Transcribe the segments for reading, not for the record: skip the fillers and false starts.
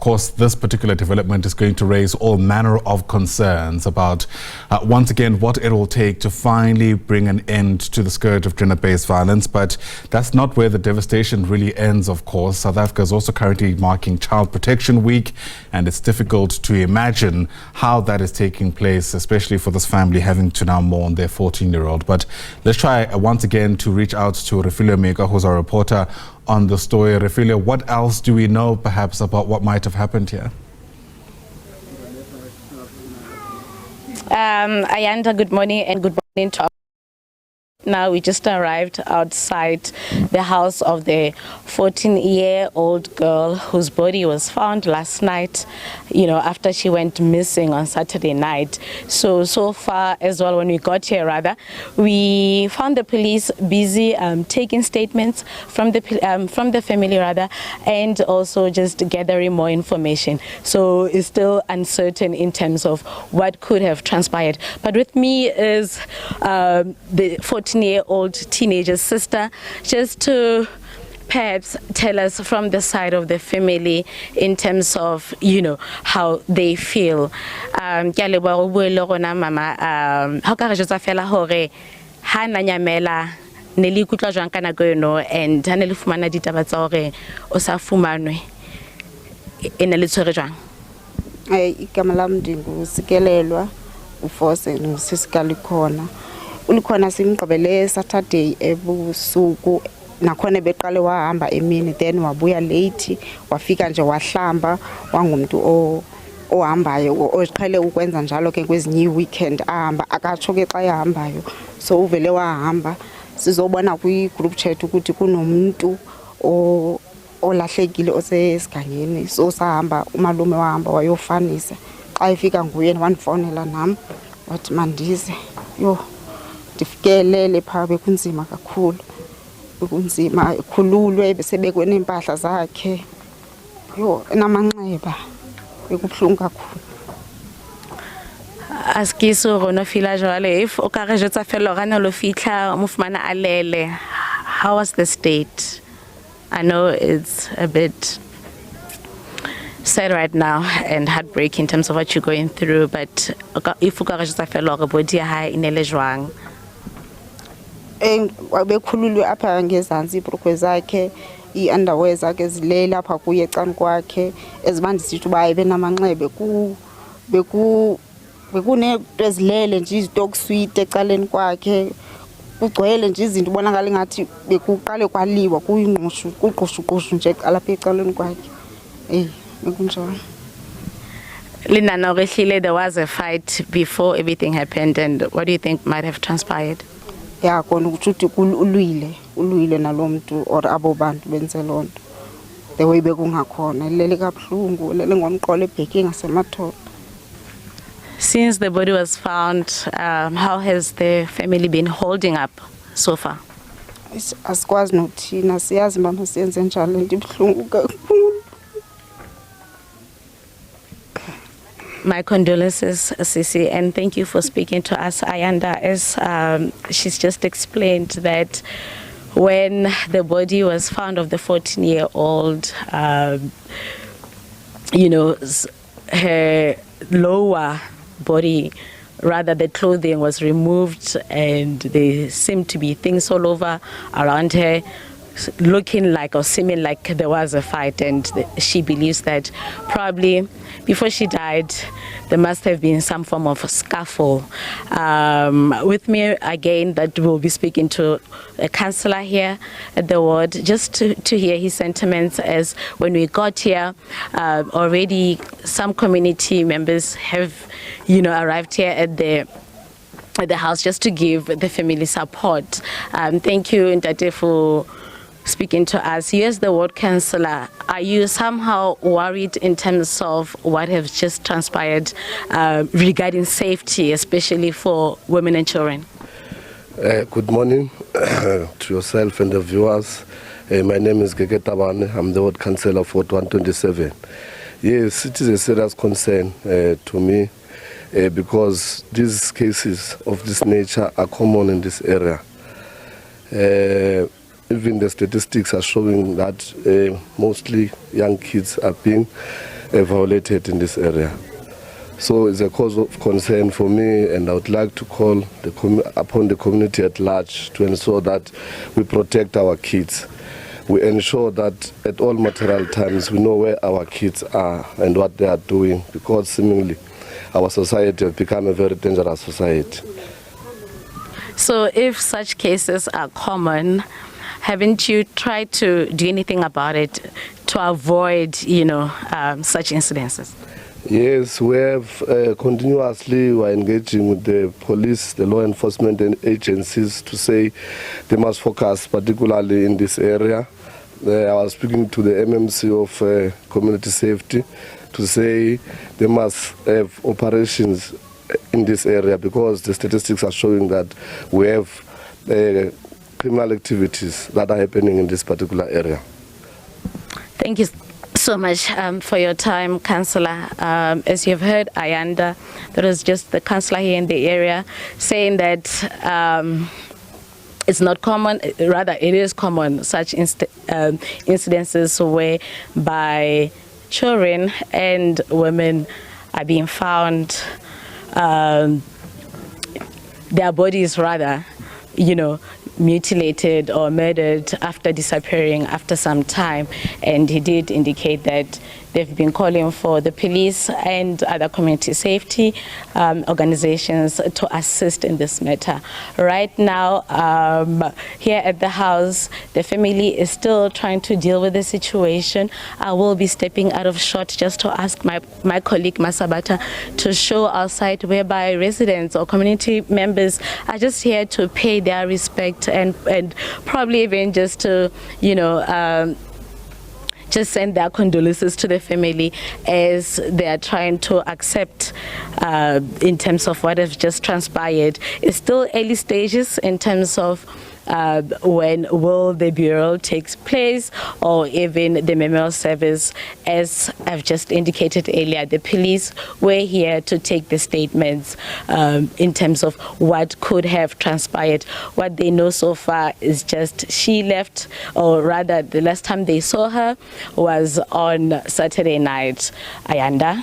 course, this particular development is going to raise all manner of concerns about, once again, what it will take to finally bring an end to the scourge of gender-based violence. But that's not where the devastation really ends, of course. South Africa is also currently marking Child Protection Week, and it's difficult to imagine how that is taking place, especially for this family having to now mourn their 14-year-old. But let's try once again to reach out to Refilwe Mekoa, who's our reporter on the story. Refilwe, what else do we know perhaps about what might have happened here? Ayanda, good morning, and good morning to now. We just arrived outside the house of the 14-year-old girl whose body was found last night, after she went missing on Saturday night. So far as well, when we got here, we found the police busy taking statements from the family, and also just gathering more information. So it's still uncertain in terms of what could have transpired. But with me is the 14-year-old teenager's sister, just to perhaps tell us from the side of the family in terms of, how they feel. And Likhona simgqibele Saturday ebusuku nakhona beqale wahamba emini, then wabuya late, wafika nje wahlamba, wangumuntu ohambayo oqhele ukwenza njalo ke kwezinye weekend ahamba akatsho ke xa ehambayo. So uvele wahamba, sizobona kwi group chat ukuthi kunomuntu olahlekile osesigangeni. So sahamba, umalume wahamba wayofanisa, xa efika nguye wandifonela nami wathi mandize. Ndifikelele phaa bekunzima kakhulu, bekunzima, ekhululwe besebekwe nempahla zakhe, enamanxeba, bekubuhlungu kakhulu. Askiso rona fila jwale, if o ka re jotsa fela gana lo fitla mo fumana alele, how was the state? I know it's a bit sad right now and heartbreaking in terms of what you're going through, but if o ka re jotsa fela gore body ya hae inele jwang? Bekhululwe apha ngezantsi ibhrukhwe zakhe, i-underwear zakhe zilele apha kuye ecani kwakhe, ezibandisithi uba ebenamanxebe bekunento ezilele nje, izitokswiti ecaleni kwakhe, kugcwele nje izinto ubonakala ngathi bekuqale kwaliwa kuqushuqushu nje alapha ecaleni kwakhe. Bekunjalo. Linana Refilwe, there was a fight before everything happened, and what do you think might have transpired? Yeah, kona ukuthi ulwile nalomuntu or abo bantu benze lonto. The way bekungakhona lele kabuhlungu, lele ngomqolo ebheki ngasemathole. Since the body was found, how has the family been holding up so far? Asikwazi nothina, siyazi mama siyenze njalo, ndibuhlungu kakhulu. My condolences, Sisi, and thank you for speaking to us. Ayanda, as she's just explained that when the body was found of the 14-year-old, her lower body, rather the clothing was removed, and there seemed to be things all over around her, looking like or seeming like there was a fight, and she believes that probably before she died there must have been some form of scuffle. With me again, that we'll be speaking to a councillor here at the ward, just to hear his sentiments, as when we got here already some community members have arrived here at the house just to give the family support. Thank you, Ntate, for speaking to us. You as the ward councillor, are you somehow worried in terms of what has just transpired regarding safety, especially for women and children? Good morning to yourself and the viewers. My name is Gege Tabane. I'm the ward councillor for 127. Yes, it is a serious concern to me because these cases of this nature are common in this area. Even the statistics are showing that mostly young kids are being violated in this area. So it's a cause of concern for me, and I would like to call upon the community at large to ensure that we protect our kids. We ensure that at all material times we know where our kids are and what they are doing, because seemingly our society has become a very dangerous society. So if such cases are common, haven't you tried to do anything about it to avoid, such incidences? Yes, we have continuously we are engaging with the police, the law enforcement and agencies to say they must focus particularly in this area. I was speaking to the MMC of community safety to say they must have operations in this area, because the statistics are showing that we have criminal activities that are happening in this particular area. Thank you so much for your time, Councillor. As you've heard, Ayanda, that was just the councillor here in the area, saying that it's not common, rather it is common, such incidences whereby children and women are being found, their bodies rather, mutilated or murdered after disappearing after some time. And he did indicate that they've been calling for the police and other community safety organizations to assist in this matter. Right now, here at the house, the family is still trying to deal with the situation. I will be stepping out of shot just to ask my colleague Masabata to show our site whereby residents or community members are just here to pay their respect and probably even just to, just send their condolences to the family as they are trying to accept in terms of what has just transpired. It's still early stages in terms of when will the burial take place, or even the memorial service. As I've just indicated earlier, the police were here to take the statements in terms of what could have transpired. What they know so far is just she left, or rather the last time they saw her was on Saturday night. Ayanda?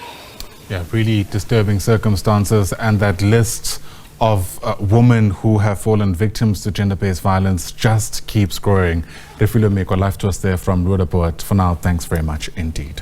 Yeah, really disturbing circumstances, and that list of women who have fallen victims to gender-based violence just keeps growing. Refilwe Mekoa, live to us there from Roodepoort. For now, thanks very much indeed.